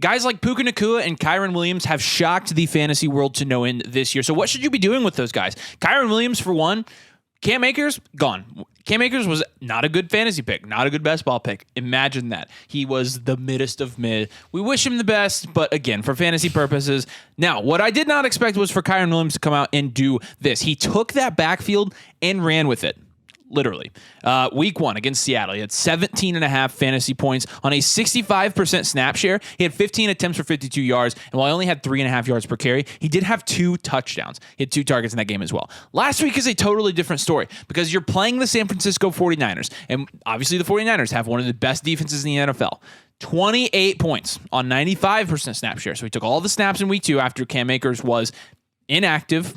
Guys like Puka Nacua and Kyren Williams have shocked the fantasy world to no end this year. So what should you be doing with those guys? Kyren Williams, for one. Cam Akers, gone. Cam Akers was not a good fantasy pick, not a good best ball pick. Imagine that. He was the middest of mid. We wish him the best, but again, for fantasy purposes. Now, what I did not expect was for Kyren Williams to come out and do this. He took that backfield and ran with it. Literally. Week 1 against Seattle, he had 17.5 fantasy points on a 65% snap share. He had 15 attempts for 52 yards, and while he only had 3.5 yards per carry, he did have 2 touchdowns. He had 2 targets in that game as well. Last week is a totally different story because you're playing the San Francisco 49ers, and obviously the 49ers have one of the best defenses in the NFL. 28 points on 95% snap share. So he took all the snaps in week 2 after Cam Akers was inactive.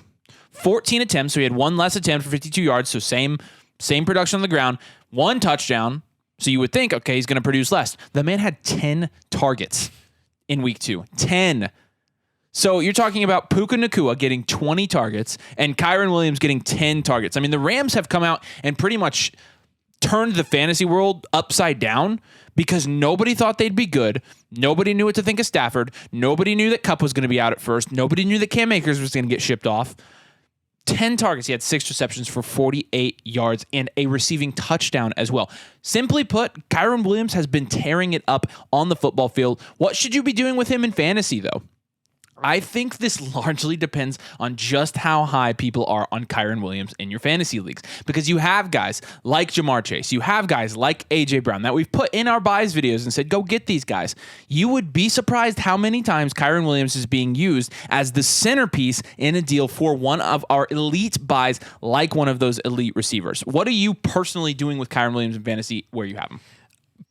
14 attempts, so he had 1 less attempt for 52 yards, so same production on the ground, 1 touchdown. So you would think, okay, he's going to produce less. The man had 10 targets in week 2. 10. So you're talking about Puka Nacua getting 20 targets and Kyren Williams getting 10 targets. I mean, the Rams have come out and pretty much turned the fantasy world upside down because nobody thought they'd be good. Nobody knew what to think of Stafford. Nobody knew that Kupp was going to be out at first. Nobody knew that Cam Akers was going to get shipped off. 10 targets. He had 6 receptions for 48 yards and a receiving touchdown as well. Simply put, Kyren Williams has been tearing it up on the football field. What should you be doing with him in fantasy, though? I think this largely depends on just how high people are on Kyren Williams in your fantasy leagues. Because you have guys like Jamar Chase, you have guys like A.J. Brown that we've put in our buys videos and said, go get these guys. You would be surprised how many times Kyren Williams is being used as the centerpiece in a deal for one of our elite buys, like one of those elite receivers. What are you personally doing with Kyren Williams in fantasy where you have him?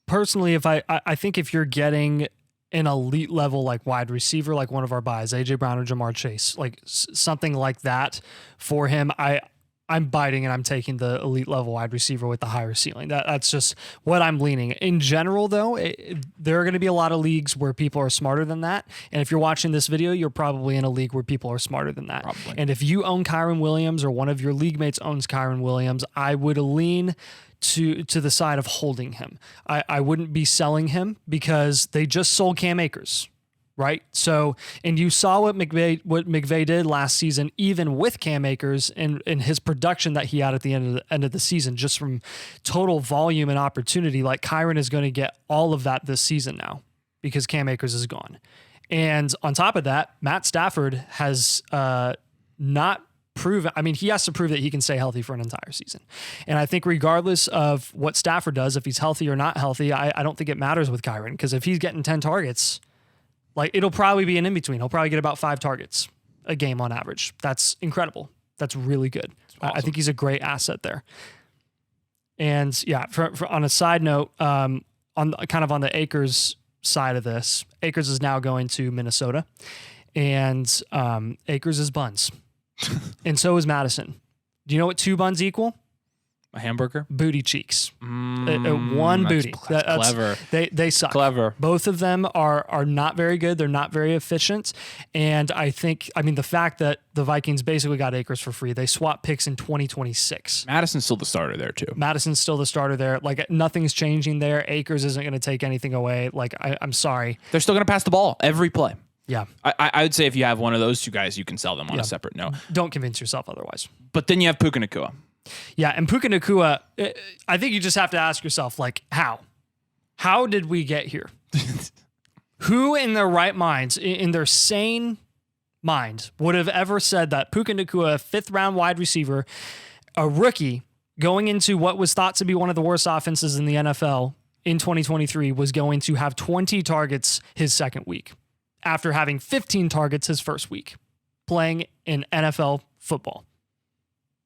Personally, if I think if you're getting an elite level like wide receiver, like one of our buys, AJ Brown or Jamar Chase, like something like that for him, I'm biting and I'm taking the elite level wide receiver with the higher ceiling. That's just what I'm leaning. In general, though, there are going to be a lot of leagues where people are smarter than that. And if you're watching this video, you're probably in a league where people are smarter than that. Probably. And if you own Kyren Williams or one of your league mates owns Kyren Williams, I would lean to the side of holding him. I wouldn't be selling him because they just sold Cam Akers, right? So, and you saw what McVay did last season, even with Cam Akers and his production that he had at the end of the season, just from total volume and opportunity. Like Kyren is going to get all of that this season now because Cam Akers is gone. And on top of that, Matt Stafford has not proven, I mean, he has to prove that he can stay healthy for an entire season. And I think regardless of what Stafford does, if he's healthy or not healthy, I don't think it matters with Kyren, because if he's getting 10 targets, like it'll probably be an in-between. He'll probably get about 5 targets a game on average. That's incredible. That's really good. Awesome. I think he's a great asset there. And yeah, for on a side note, on the Akers side of this, Akers is now going to Minnesota, and Akers is buns. And so is Mattison. Do you know what 2 buns equal? A hamburger? Booty cheeks. One booty. That's clever. They suck. Clever. Both of them are not very good. They're not very efficient. And the fact that the Vikings basically got Akers for free, they swapped picks in 2026. Madison's still the starter there, too. Madison's still the starter there. Like, nothing's changing there. Akers isn't going to take anything away. Like, I'm sorry. They're still going to pass the ball every play. Yeah. I would say if you have one of those 2 guys, you can sell them on a separate note. Don't convince yourself otherwise. But then you have Puka Nacua. Yeah, and Puka Nacua, I think you just have to ask yourself, like, how? How did we get here? Who in their right minds, in their sane mind, would have ever said that Puka Nacua, 5th-round wide receiver, a rookie, going into what was thought to be one of the worst offenses in the NFL in 2023, was going to have 20 targets his second week, after having 15 targets his first week, playing in NFL football,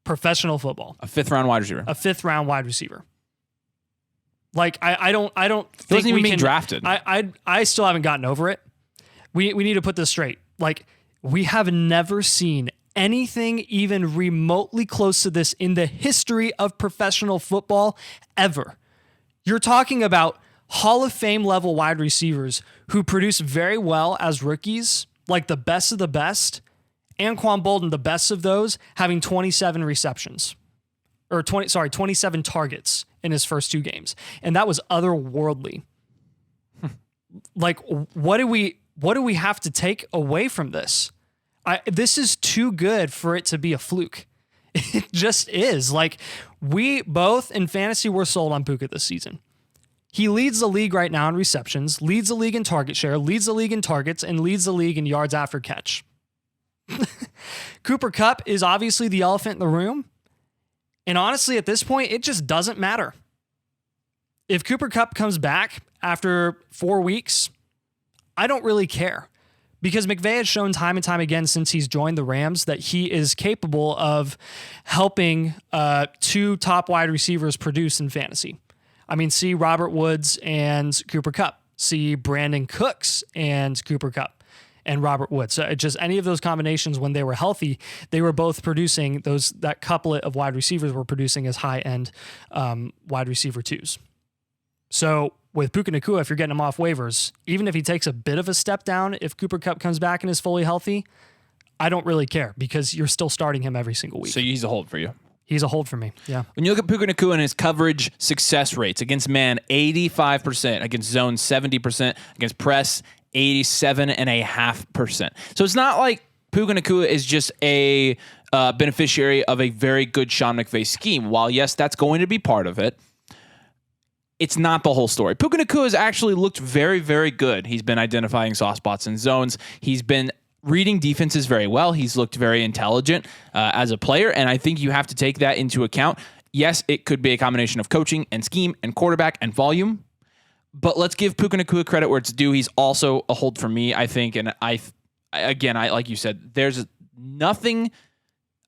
professional football. A 5th-round wide receiver. A 5th-round wide receiver. Like, I don't think he wasn't even being drafted. I still haven't gotten over it. We need to put this straight. Like, we have never seen anything even remotely close to this in the history of professional football ever. You're talking about Hall of Fame level wide receivers who produce very well as rookies, like the best of the best. Anquan Bolden, the best of those, having 27 receptions. Or 27 targets in his first 2 games. And that was otherworldly. Like, what do we have to take away from this? This is too good for it to be a fluke. It just is. Like, we both in fantasy were sold on Puka this season. He leads the league right now in receptions, leads the league in target share, leads the league in targets, and leads the league in yards after catch. Cooper Kupp is obviously the elephant in the room. And honestly, at this point, it just doesn't matter. If Cooper Kupp comes back after 4 weeks, I don't really care. Because McVay has shown time and time again since he's joined the Rams that he is capable of helping two top wide receivers produce in fantasy. I mean, see Robert Woods and Cooper Kupp. See Brandon Cooks and Cooper Kupp and Robert Woods. So just any of those combinations when they were healthy, they were both producing that couplet of wide receivers were producing as high-end wide receiver twos. So with Puka Nacua, if you're getting him off waivers, even if he takes a bit of a step down, if Cooper Kupp comes back and is fully healthy, I don't really care because you're still starting him every single week. So he's a hold for you. He's a hold for me, yeah. When you look at Puka Nacua and his coverage success rates, against man, 85%, against zone, 70%, against press, 87.5%. So it's not like Puka Nacua is just a beneficiary of a very good Sean McVay scheme. While, yes, that's going to be part of it, it's not the whole story. Puka Nacua has actually looked very, very good. He's been identifying soft spots and zones. He's been reading defenses very well. He's looked very intelligent as a player, and I think you have to take that into account. Yes, it could be a combination of coaching and scheme and quarterback and volume, but let's give Puka Nacua credit where it's due. He's also a hold for me, I think, and I like you said, there's nothing.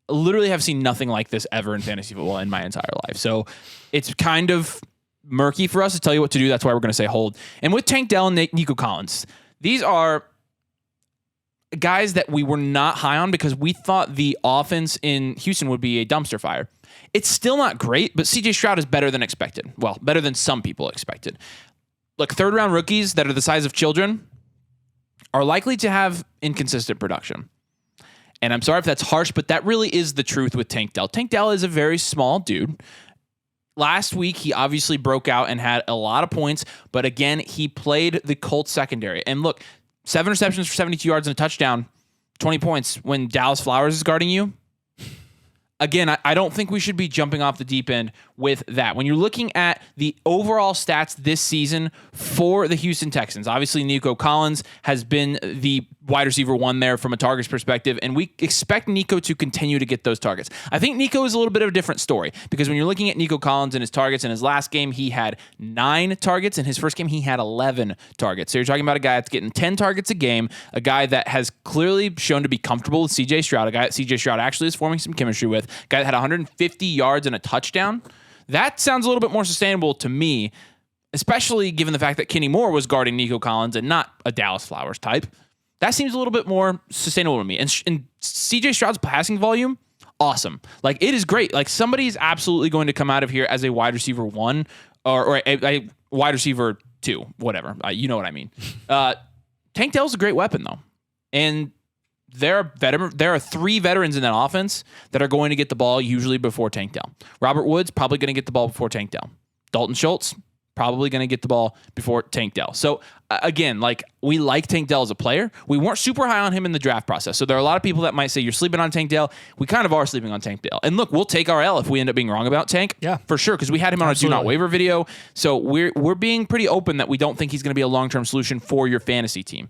Literally have seen nothing like this ever in fantasy football in my entire life. So it's kind of murky for us to tell you what to do. That's why we're going to say hold. And with Tank Dell and Nico Collins, these are guys that we were not high on because we thought the offense in Houston would be a dumpster fire. It's still not great, but CJ Stroud is better than expected. Well, better than some people expected. Look, third-round rookies that are the size of children are likely to have inconsistent production. And I'm sorry if that's harsh, but that really is the truth with Tank Dell. Tank Dell is a very small dude. Last week, he obviously broke out and had a lot of points, but again, he played the Colts secondary. And look, 7 receptions for 72 yards and a touchdown, 20 points when Dallas Flowers is guarding you. Again, I don't think we should be jumping off the deep end with that. When you're looking at the overall stats this season for the Houston Texans, obviously Nico Collins has been the wide receiver one there from a targets perspective, and we expect Nico to continue to get those targets. I think Nico is a little bit of a different story because when you're looking at Nico Collins and his targets, in his last game he had 9 targets. In his first game he had 11 targets. So you're talking about a guy that's getting 10 targets a game, a guy that has clearly shown to be comfortable with CJ Stroud, a guy that CJ Stroud actually is forming some chemistry with, a guy that had 150 yards and a touchdown. That sounds a little bit more sustainable to me, especially given the fact that Kenny Moore was guarding Nico Collins and not a Dallas Flowers type. That seems a little bit more sustainable to me. And CJ Stroud's passing volume, awesome. Like, it is great. Like, somebody's absolutely going to come out of here as a wide receiver 1 or a wide receiver 2, whatever. You know what I mean. Tank Dell's a great weapon, though. And there are 3 veterans in that offense that are going to get the ball usually before Tank Dell. Robert Woods, probably going to get the ball before Tank Dell. Dalton Schultz, probably going to get the ball before Tank Dell. So, again, like, we like Tank Dell as a player. We weren't super high on him in the draft process. So there are a lot of people that might say you're sleeping on Tank Dell. We kind of are sleeping on Tank Dell. And look, we'll take our L if we end up being wrong about Tank. Yeah, for sure, because we had him on a do not waiver video. So we're being pretty open that we don't think he's going to be a long-term solution for your fantasy team.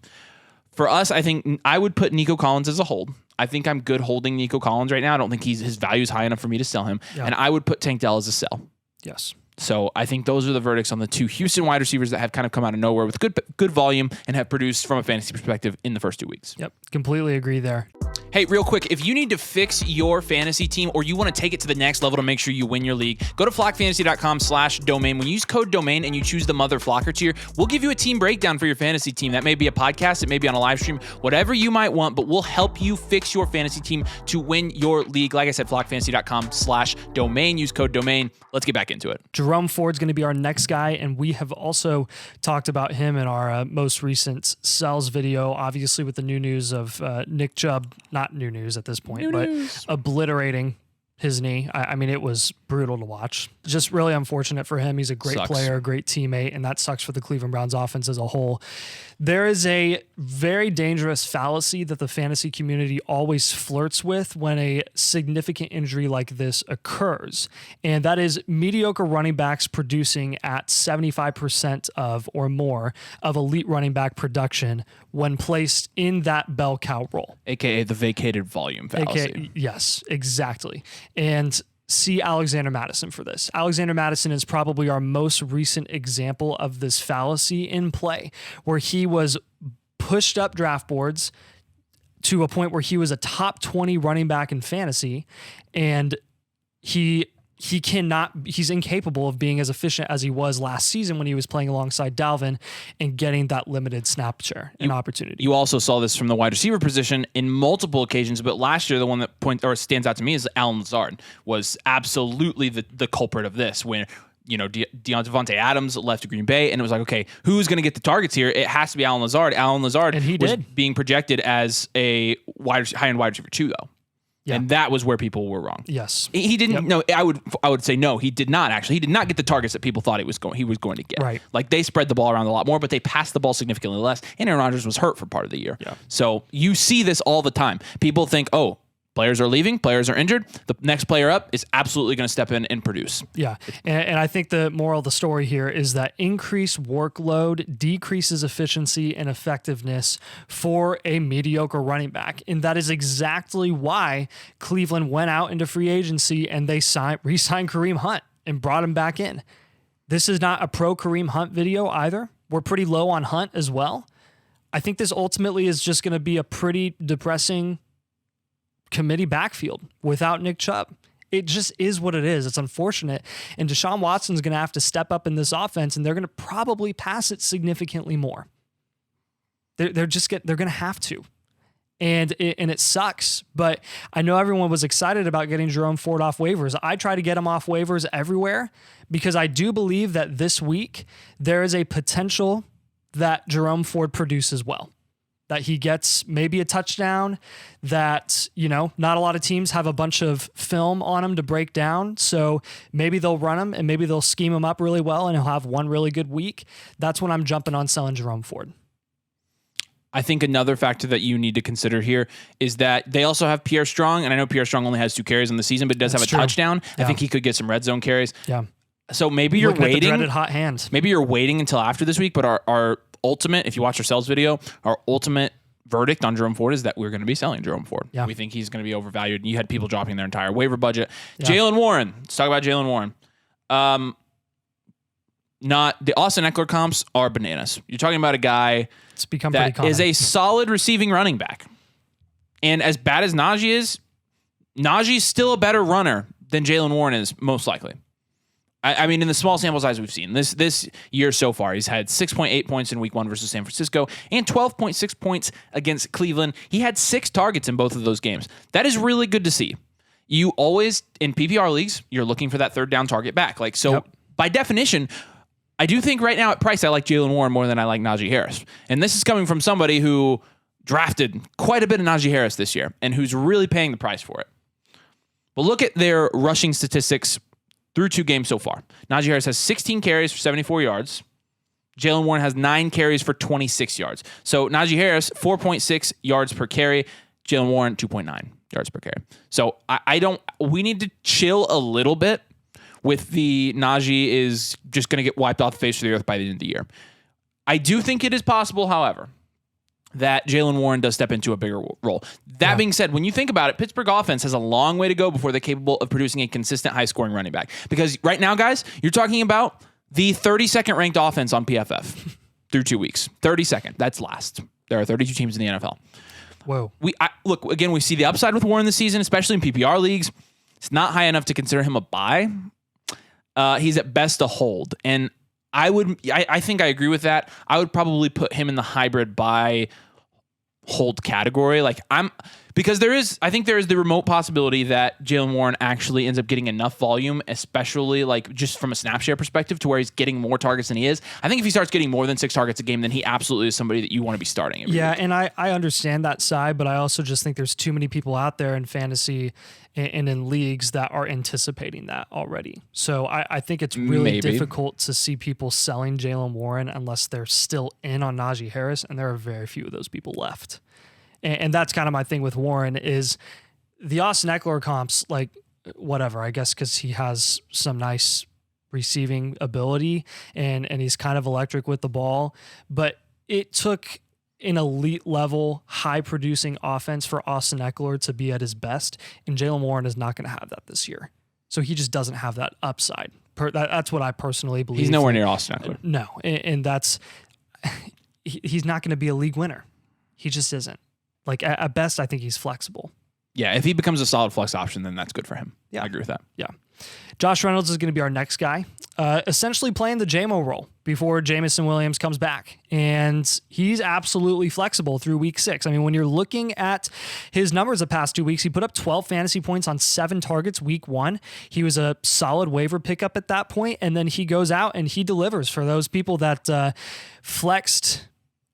For us, I think I would put Nico Collins as a hold. I think I'm good holding Nico Collins right now. I don't think his value is high enough for me to sell him. Yeah. And I would put Tank Dell as a sell. Yes. So I think those are the verdicts on the 2 Houston wide receivers that have kind of come out of nowhere with good volume and have produced from a fantasy perspective in the first 2 weeks. Yep, completely agree there. Hey, real quick, if you need to fix your fantasy team or you want to take it to the next level to make sure you win your league, go to flockfantasy.com/domain. When you use code domain and you choose the Mother Flocker tier, we'll give you a team breakdown for your fantasy team. That may be a podcast, it may be on a live stream, whatever you might want, but we'll help you fix your fantasy team to win your league. Like I said, flockfantasy.com/domain. Use code domain. Let's get back into it. Jerome Ford's going to be our next guy, and we have also talked about him in our most recent sells video, obviously with the new news of Nick Chubb, not new news at this point, but obliterating his knee. I mean, it was brutal to watch. Just really unfortunate for him. He's a great player, a great teammate, and that sucks for the Cleveland Browns offense as a whole. There is a very dangerous fallacy that the fantasy community always flirts with when a significant injury like this occurs, and that is mediocre running backs producing at 75% of or more of elite running back production when placed in that bell cow role. AKA the vacated volume fallacy. Yes, exactly. And see Alexander Mattison for this. Alexander Mattison is probably our most recent example of this fallacy in play, where he was pushed up draft boards to a point where he was a top 20 running back in fantasy, and he's incapable of being as efficient as he was last season when he was playing alongside Dalvin and getting that limited snap share and opportunity. You also saw this from the wide receiver position in multiple occasions, but last year the one that stands out to me is Allen Lazard was absolutely the culprit of this when Devontae Adams left Green Bay, and it was like, okay, who's going to get the targets here? It has to be Allen Lazard. Allen Lazard was being projected as a high-end wide receiver too, though. Yeah. And that was where people were wrong. Yes. He didn't know. I would say no, he did not actually. He did not get the targets that people thought he was going to get. Right. Like they spread the ball around a lot more, but they passed the ball significantly less. And Aaron Rodgers was hurt for part of the year. Yeah. So you see this all the time. People think, oh, players are leaving, players are injured. The next player up is absolutely going to step in and produce. Yeah. And I think the moral of the story here is that increased workload decreases efficiency and effectiveness for a mediocre running back. And that is exactly why Cleveland went out into free agency and they re-signed Kareem Hunt and brought him back in. This is not a pro Kareem Hunt video either. We're pretty low on Hunt as well. I think this ultimately is just going to be a pretty depressing committee backfield without Nick Chubb. It just is what it is. It's unfortunate. And Deshaun Watson's going to have to step up in this offense, and they're going to probably pass it significantly more. They're going to have to. And it sucks, but I know everyone was excited about getting Jerome Ford off waivers. I try to get him off waivers everywhere because I do believe that this week there is a potential that Jerome Ford produces well. That he gets maybe a touchdown, that, not a lot of teams have a bunch of film on him to break down. So maybe they'll run him and maybe they'll scheme him up really well and he'll have one really good week. That's when I'm jumping on selling Jerome Ford. I think another factor that you need to consider here is that they also have Pierre Strong, and I know Pierre Strong only has 2 carries in the season, but he does have a touchdown. Yeah. I think he could get some red zone carries. Yeah. So maybe you're waiting. The dreaded hot hand. Maybe you're waiting until after this week, but our ultimate, if you watch our sales video, our ultimate verdict on Jerome Ford is that we're going to be selling Jerome Ford. Yeah. We think he's going to be overvalued. You had people dropping their entire waiver budget. Yeah. Jaylen Warren. Let's talk about Jaylen Warren. Not the Austin Eckler comps are bananas. You're talking about a guy it's become that pretty common. Is a solid receiving running back. And as bad as Najee is, Najee's still a better runner than Jaylen Warren is, most likely. I mean, in the small sample size we've seen this year so far, he's had 6.8 points in week 1 versus San Francisco and 12.6 points against Cleveland. He had 6 targets in both of those games. That is really good to see. You always, in PPR leagues, you're looking for that third down target back. By definition, I do think right now at price, I like Jaylen Warren more than I like Najee Harris. And this is coming from somebody who drafted quite a bit of Najee Harris this year and who's really paying the price for it. But look at their rushing statistics through 2 games so far. Najee Harris has 16 carries for 74 yards. Jaylen Warren has 9 carries for 26 yards. So Najee Harris, 4.6 yards per carry. Jaylen Warren, 2.9 yards per carry. So we need to chill a little bit with the Najee is just going to get wiped off the face of the earth by the end of the year. I do think it is possible, however, that Jaylen Warren does step into a bigger role. That being said, when you think about it, Pittsburgh offense has a long way to go before they're capable of producing a consistent high-scoring running back. Because right now, guys, you're talking about the 32nd ranked offense on PFF through 2 weeks. 32nd. That's last. There are 32 teams in the NFL. Whoa. Look, again, we see the upside with Warren this season, especially in PPR leagues. It's not high enough to consider him a buy. He's at best a hold. And I think I agree with that. I would probably put him in the hybrid buy hold category. Because I think there is the remote possibility that Jaylen Warren actually ends up getting enough volume, especially like just from a snap share perspective, to where he's getting more targets than he is. I think if he starts getting more than 6 targets a game, then he absolutely is somebody that you want to be starting every week. And I understand that side, but I also just think there's too many people out there in fantasy and in leagues that are anticipating that already. So I think it's really difficult to see people selling Jaylen Warren unless they're still in on Najee Harris, and there are very few of those people left. And that's kind of my thing with Warren is the Austin Eckler comps, like whatever, I guess, because he has some nice receiving ability and he's kind of electric with the ball. But it took an elite level, high producing offense for Austin Eckler to be at his best. And Jaylen Warren is not going to have that this year. So he just doesn't have that upside. That's what I personally believe. He's nowhere near Austin Eckler. No. And that's, he's not going to be a league winner. He just isn't. Like, at best, I think he's flexible. Yeah, if he becomes a solid flex option, then that's good for him. Yeah, I agree with that. Yeah. Josh Reynolds is going to be our next guy, essentially playing the JMO role before Jameson Williams comes back. And he's absolutely flexible through week 6. I mean, when you're looking at his numbers the past 2 weeks, he put up 12 fantasy points on 7 targets week 1. He was a solid waiver pickup at that point, and then he goes out and he delivers for those people that flexed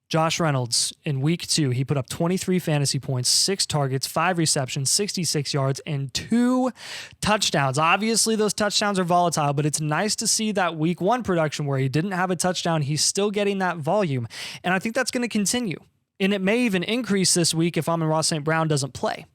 Josh Reynolds in week 2. He put up 23 fantasy points, 6 targets, 5 receptions, 66 yards, and 2 touchdowns. Obviously, those touchdowns are volatile, but it's nice to see that week 1 production where he didn't have a touchdown. He's still getting that volume, and I think that's going to continue. And it may even increase this week if Amon-Ra St. Brown doesn't play.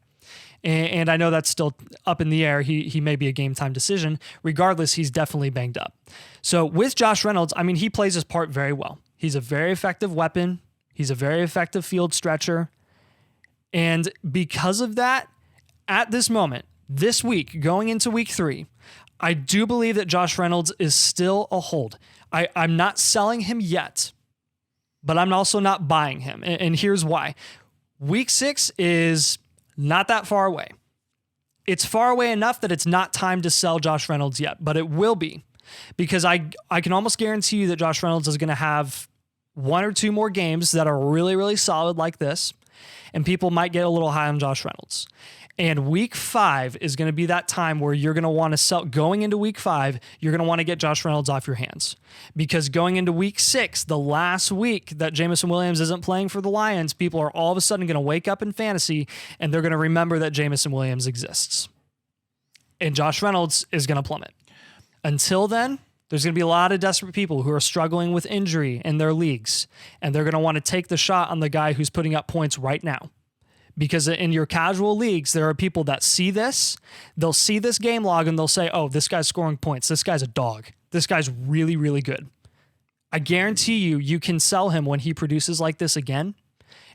And I know that's still up in the air. He may be a game-time decision. Regardless, he's definitely banged up. So with Josh Reynolds, I mean, he plays his part very well. He's a very effective weapon. He's a very effective field stretcher. And because of that, at this moment, this week, going into week 3, I do believe that Josh Reynolds is still a hold. I'm not selling him yet, but I'm also not buying him. And here's why. Week 6 is not that far away. It's far away enough that it's not time to sell Josh Reynolds yet, but it will be. Because I can almost guarantee you that Josh Reynolds is going to have 1 or 2 more games that are really, really solid like this, and people might get a little high on Josh Reynolds. And week 5 is going to be that time where you're going to want to sell. Going into week 5, you're going to want to get Josh Reynolds off your hands. Because going into week 6, the last week that Jameson Williams isn't playing for the Lions, people are all of a sudden going to wake up in fantasy, and they're going to remember that Jameson Williams exists. And Josh Reynolds is going to plummet. Until then, there's going to be a lot of desperate people who are struggling with injury in their leagues, and they're going to want to take the shot on the guy who's putting up points right now. Because in your casual leagues, there are people that see this, they'll see this game log, and they'll say, oh, this guy's scoring points. This guy's a dog. This guy's really, really good. I guarantee you can sell him when he produces like this again,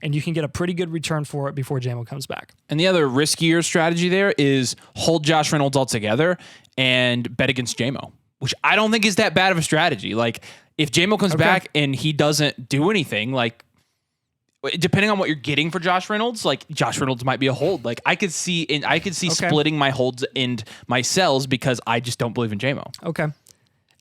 and you can get a pretty good return for it before JMO comes back. And the other riskier strategy there is hold Josh Reynolds altogether and bet against JMO, which I don't think is that bad of a strategy. Like, if JMO comes back and he doesn't do anything, like, depending on what you're getting for Josh Reynolds, like, Josh Reynolds might be a hold. Like, I could see splitting my holds and my sells because I just don't believe in JMO. Okay.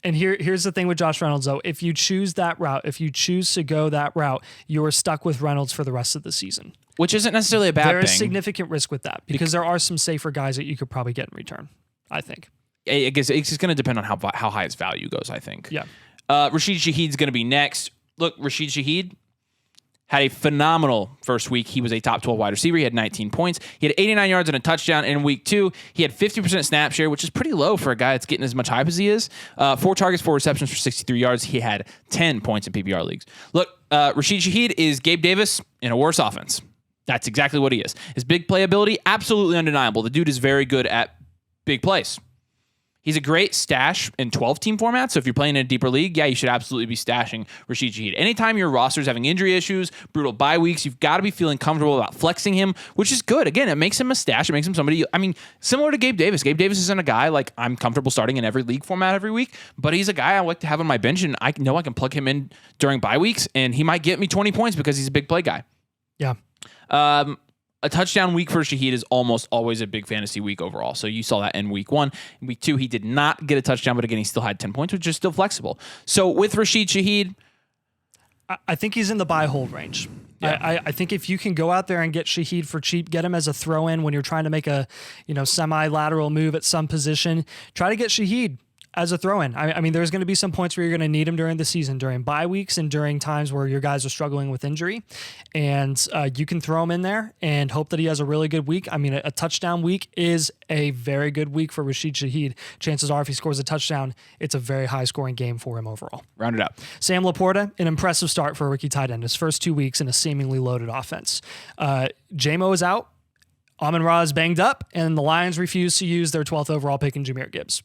And here's the thing with Josh Reynolds, though. If you choose that route, if you choose to go that route, you're stuck with Reynolds for the rest of the season. Which isn't necessarily a bad thing. There is significant risk with that because there are some safer guys that you could probably get in return, I think. I guess it's just going to depend on how high its value goes, I think. Yeah. Rashid Shaheed's going to be next. Look, Rashid Shaheed had a phenomenal first week. He was a top 12 wide receiver. He had 19 points. He had 89 yards and a touchdown in week 2. He had 50% snap share, which is pretty low for a guy that's getting as much hype as he is. 4 targets, 4 receptions for 63 yards. He had 10 points in PPR leagues. Look, Rashid Shaheed is Gabe Davis in a worse offense. That's exactly what he is. His big playability, absolutely undeniable. The dude is very good at big plays. He's a great stash in 12-team format, so if you're playing in a deeper league, yeah, you should absolutely be stashing Rashid Shaheed. Anytime your roster's having injury issues, brutal bye weeks, you've got to be feeling comfortable about flexing him, which is good. Again, it makes him a stash. It makes him somebody, I mean, similar to Gabe Davis. Gabe Davis isn't a guy like I'm comfortable starting in every league format every week, but he's a guy I like to have on my bench, and I know I can plug him in during bye weeks, and he might get me 20 points because he's a big play guy. Yeah. A touchdown week for Shaheed is almost always a big fantasy week overall. So you saw that in week 1. In week 2, he did not get a touchdown, but again, he still had 10 points, which is still flexible. So with Rashid Shaheed, I think he's in the buy hold range. Yeah. I think if you can go out there and get Shaheed for cheap, get him as a throw in when you're trying to make a semi-lateral move at some position, try to get Shaheed as a throw-in. I mean, there's going to be some points where you're going to need him during the season, during bye weeks and during times where your guys are struggling with injury. And you can throw him in there and hope that he has a really good week. I mean, a touchdown week is a very good week for Rashid Shaheed. Chances are if he scores a touchdown, it's a very high-scoring game for him overall. Round it out. Sam LaPorta, an impressive start for a rookie tight end. His first 2 weeks in a seemingly loaded offense. J-Mo is out. Amon-Ra is banged up, and the Lions refuse to use their 12th overall pick in Jahmyr Gibbs.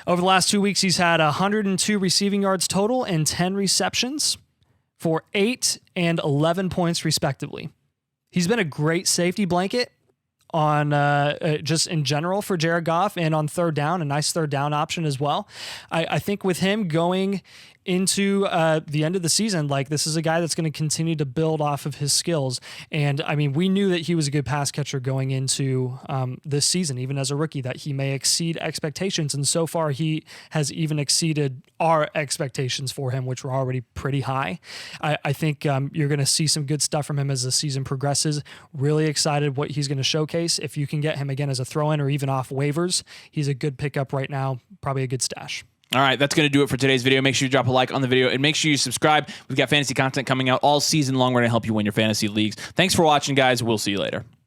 Over the last 2 weeks, he's had 102 receiving yards total and 10 receptions for 8 and 11 points, respectively. He's been a great safety blanket on just in general for Jared Goff, and on third down, a nice third down option as well. I think with him going into the end of the season, like, this is a guy that's going to continue to build off of his skills. And I mean, we knew that he was a good pass catcher going into this season, even as a rookie, that he may exceed expectations. And so far he has even exceeded our expectations for him, which were already pretty high. I think you're going to see some good stuff from him as the season progresses. Really excited what he's going to showcase. If you can get him again as a throw-in or even off waivers, he's a good pickup right now, probably a good stash. All right, that's going to do it for today's video. Make sure you drop a like on the video and make sure you subscribe. We've got fantasy content coming out all season long. We're going to help you win your fantasy leagues. Thanks for watching, guys. We'll see you later.